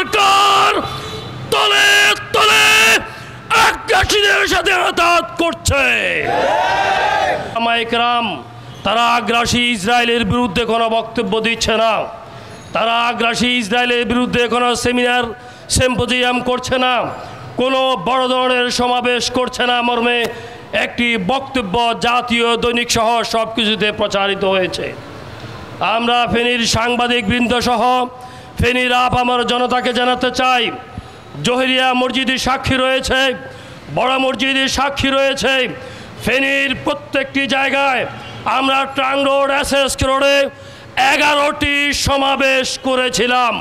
সরকার তলে তলে আগ্রাসীদের সাথে আঘাত করছে। আমাইকরাম তারা আগ্রাসী ইসরায়েলের বিরুদ্ধে কোনো বক্তব্য দিচ্ছে না, তারা আগ্রাসী ইসরায়েলের বিরুদ্ধে কোনো সেমিনার সিম্পোজিয়াম করছে না, কোনো বড় ধরনের সমাবেশ করছে না মর্মে একটি বক্তব্য জাতীয় দৈনিক সহ সব কিছুতে প্রচারিত হয়েছে। আমরা ফেনীর সাংবাদিক বৃন্দ সহ ফেনীর আমার জনতাকে জানাতে চাই, জহিরিয়া মসজিদে সাক্ষী রয়েছে, বড় মসজিদে সাক্ষী রয়েছে। ফেনীর প্রত্যেকটি জায়গায় আমরা ট্রাং রোড, এসএস রোডে 11টি সমাবেশ করেছিলাম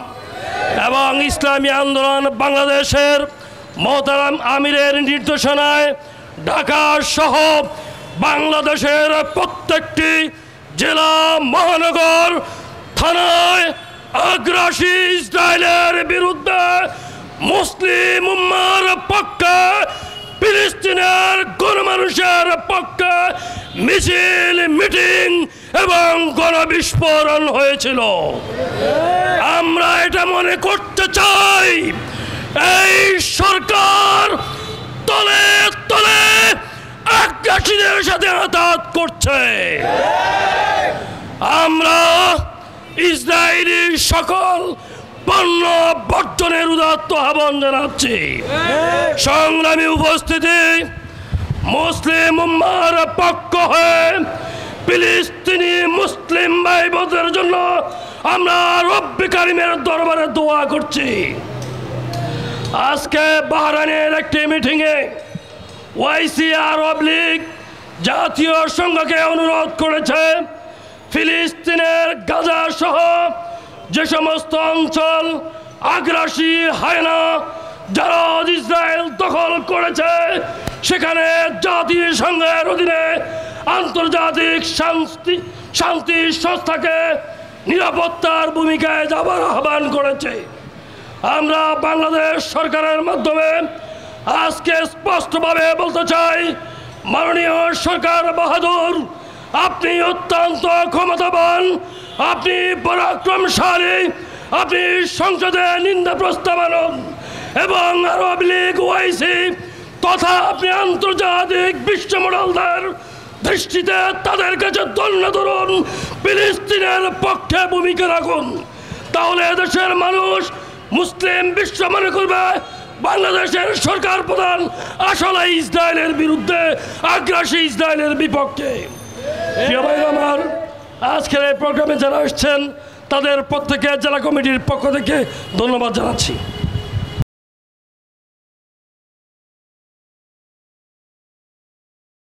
এবং ইসলামী আন্দোলন বাংলাদেশের মোহতারাম আমিরের নির্দেশনায় ঢাকা সহ বাংলাদেশের প্রত্যেকটি জেলা, মহানগর, থানায় আগ্রাসী ইসরায়েলের বিরুদ্ধে মুসলিম উম্মার পক্ষে, ফিলিস্তিনের গণমানুষের পক্ষে মিছিল, মিটিং এবং গণবিস্ফোরণ হয়েছিল। আমরা এটা মনে করতে চাই এই সরকার তলে তলে আগ্রাসীদের সাথে আঘাত করছে। আমরা ইসরায়েলি সকল পণ্য বর্জনের উদাত্ত আহ্বান জানাচ্ছি। সংগ্রামী উপস্থিতি, মুসলিম উম্মার পক্ষ হয়ে ফিলিস্তিনি মুসলিম ভাই বোনদের জন্য আমরা রব্বে কারিমের দরবারে দোয়া করছি। আজকে বাহরাইনের একটি মিটিংয়ে ওয়াইসি আরব লীগ জাতীয় সংঘকে অনুরোধ করেছে ফিলিস্তিনের গাজা সহ যে সমস্ত অঞ্চল আগ্রাসী হায়না যারা ইসরায়েল দখল করেছে সেখানে জাতিসংঘের অধীনে আন্তর্জাতিক শান্তি সংস্থাকে নিরাপত্তার ভূমিকায় যাবার আহ্বান করেছে। আমরা বাংলাদেশ সরকারের মাধ্যমে আজকে স্পষ্টভাবে বলতে চাই, মাননীয় সরকার বাহাদুর, আপনি অত্যন্ত ক্ষমতাবান, আপনি পরাক্রমশালী, আপনি সংসদে নিন্দা প্রস্তাব আনুন এবং আরব লীগ, ওআইসি তথা আপনি আন্তর্জাতিক বিশ্ব মডেলদের দৃষ্টিতে তাদের কাছে দণ্ড ধরুন, ফিলিস্তিনের পক্ষে ভূমিকা রাখুন। তাহলে দেশের মানুষ, মুসলিম বিশ্ব মনে করবে বাংলাদেশের সরকার প্রধান আসলে ইসরায়েলের বিরুদ্ধে, আগ্রাসী ইসরায়েলের বিপক্ষে। প্রিয় ভাই আমার, আজকের এই প্রোগ্রামে যারা আসছেন তাদের প্রত্যেকে জেলা কমিটির পক্ষ থেকে ধন্যবাদ জানাচ্ছি।